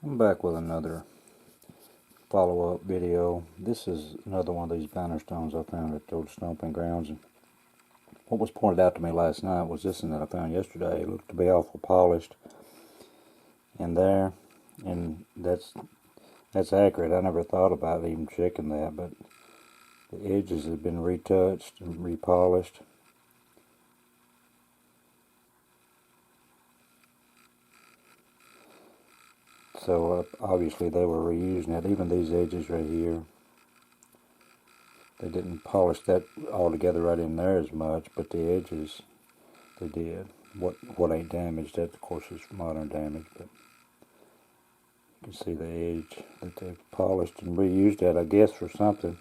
I'm back with another follow-up video. This is another one of these Bannerstones I found at the old stomping grounds. And what was pointed out to me last night was this one that I found yesterday. It looked to be awful polished in there, and that's accurate. I never thought about even checking that, but the edges have been retouched and repolished. So obviously they were reusing it. Even these edges right here, they didn't polish that all together right in there as much, but the edges they did. What ain't damaged, that of course is modern damage, but you can see the edge that they've polished and reused that, I guess, for something.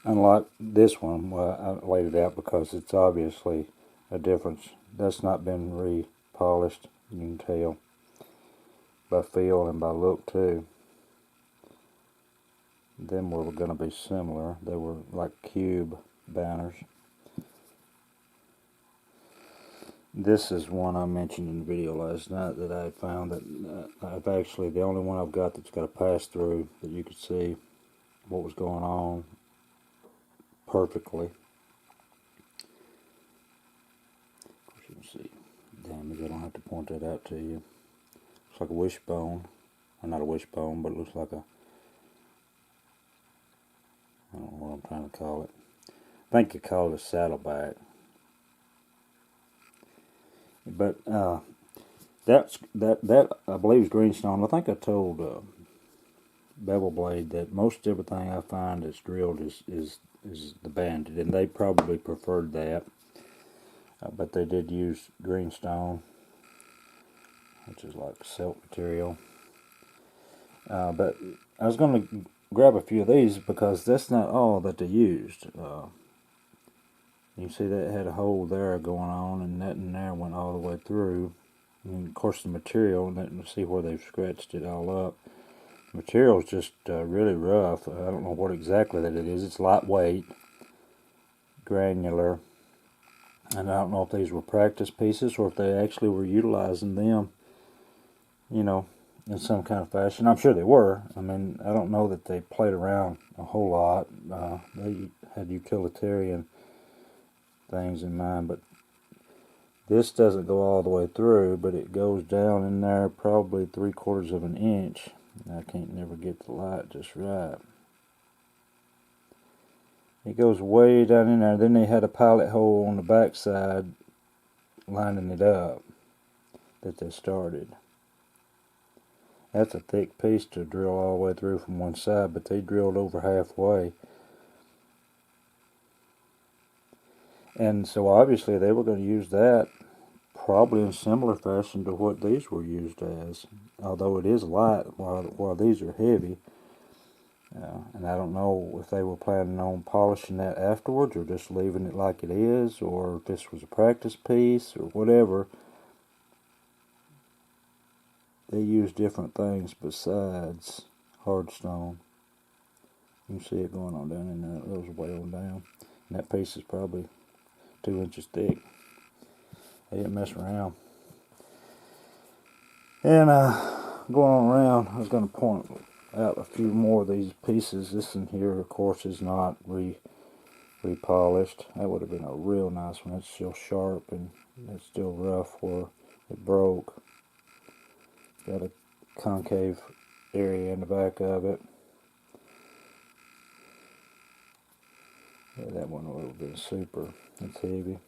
Unlike this one, well, I laid it out because it's obviously a difference. That's not been repolished, you can tell by feel and by look too. Them were going to be similar. They were like cube banners. This is one I mentioned in the video last night that I found that I've actually, the only one I've got that's got a pass through that you could see what was going on perfectly. Of course you can see damage. I don't have to point that out to you. Looks like a wishbone. Or not a wishbone, but it looks like a, I don't know what I'm trying to call it. I think you call it a saddleback. But that I believe is greenstone. I think I told Bevel Blade that most everything I find that's drilled is the banded, and they probably preferred that. But they did use greenstone, which is like silk material. But I was going to grab a few of these because that's not all that they used. You see that had a hole there going on, and that in there went all the way through. And of course the material, and see where they've scratched it all up. The material is just really rough. I don't know what exactly that it is. It's lightweight, granular, and I don't know if these were practice pieces or if they actually were utilizing them, you know, in some kind of fashion. I'm sure they were. I mean, I don't know that they played around a whole lot. They had utilitarian things in mind, but this doesn't go all the way through, but it goes down in there probably 3/4 of an inch. I can't never get the light just right. It goes way down in there. Then they had a pilot hole on the back side lining it up that they started. That's a thick piece to drill all the way through from one side, but they drilled over halfway. And so obviously they were going to use that probably in similar fashion to what these were used as, although it is light while these are heavy. And I don't know if they were planning on polishing that afterwards or just leaving it like it is, or if this was a practice piece or whatever. They use different things besides hardstone. You can see it going on down in there. It goes way on down. And that piece is probably 2 inches thick. They didn't mess around. And going around, I was going to point out a few more of these pieces. This in here, of course, is not repolished. That would have been a real nice one. It's still sharp and it's still rough where it broke. Got a concave area in the back of it. Yeah, that one would have been super. It's heavy.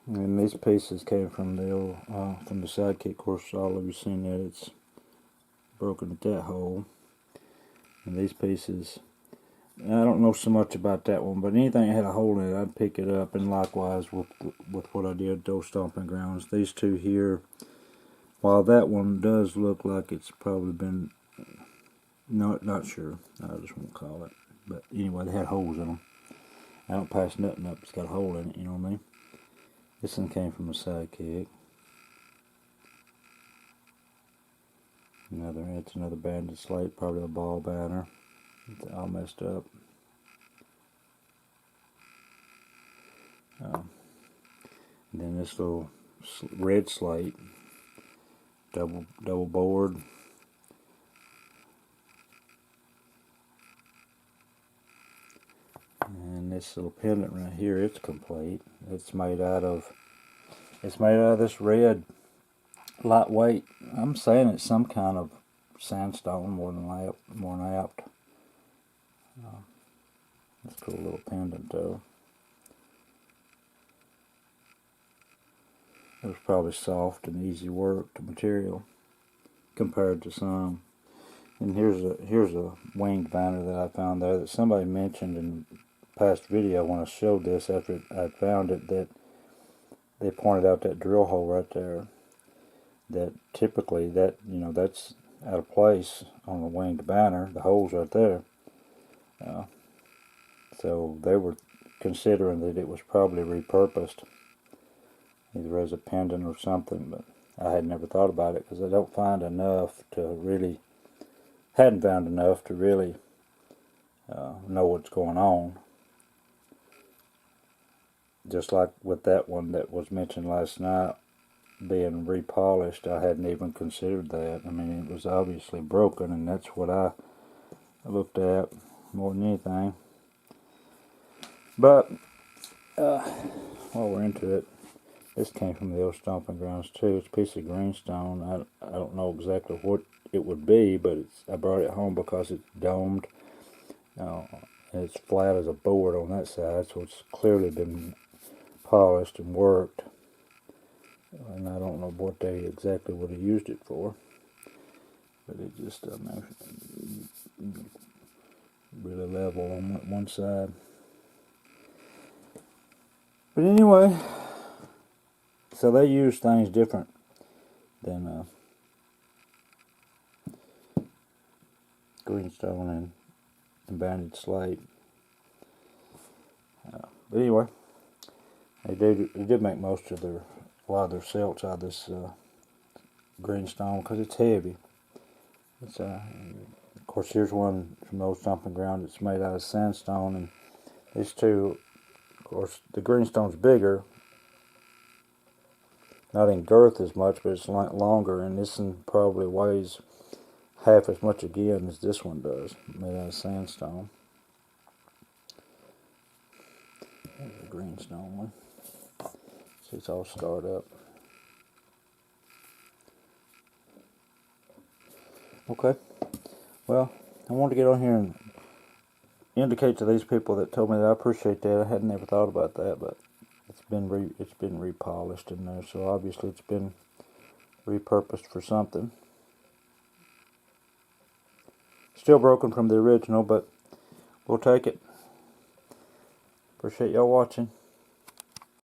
And these pieces came from the old, from the sidekick. Of course, all of you seen that it's broken at that hole. And these pieces, I don't know so much about that one, but anything that had a hole in it, I'd pick it up. And likewise with what I did at those stomping grounds. These two here, while that one does look like it's probably been, not sure, I just won't call it. But anyway, they had holes in them. I don't pass nothing up, it's got a hole in it, you know what I mean? This one came from a sidekick. It's another banded slate, probably a ball banner. It's all messed up. And then this little red slate, double board. And this little pendant right here, it's complete. It's made out of this red lightweight. I'm saying it's some kind of sandstone more than apt. That's a cool little pendant though. It was probably soft and easy work material compared to some. And here's a winged banner that I found there that somebody mentioned in the past video when I showed this after I found it, that they pointed out that drill hole right there. That typically that's out of place on a winged banner. The hole's right there. So they were considering that it was probably repurposed, either as a pendant or something, but I had never thought about it because I don't find enough to really, hadn't found enough to really know what's going on. Just like with that one that was mentioned last night being repolished, I hadn't even considered that. I mean, it was obviously broken, and that's what I looked at more than anything. But while we're into it, this came from the old stomping grounds too. It's a piece of greenstone. I don't know exactly what it would be, but I brought it home because it's domed. And it's flat as a board on that side, so it's clearly been polished and worked. And I don't know what they exactly would have used it for, but it just really level on one side. But anyway, so they use things different than greenstone and banded slate. But anyway, they did make a lot of their silts out of this greenstone because it's heavy. It's of course, here's one from the old stomping ground. It's made out of sandstone, and these two, of course, the greenstone's bigger, not in girth as much, but it's longer, and this one probably weighs half as much again as this one does, made out of sandstone. There's the greenstone one. See, it's all scarred up. Okay, well, I wanted to get on here and indicate to these people that told me that I appreciate that. I hadn't ever thought about that, but it's been repolished in there, so obviously it's been repurposed for something. Still broken from the original, but we'll take it. Appreciate y'all watching.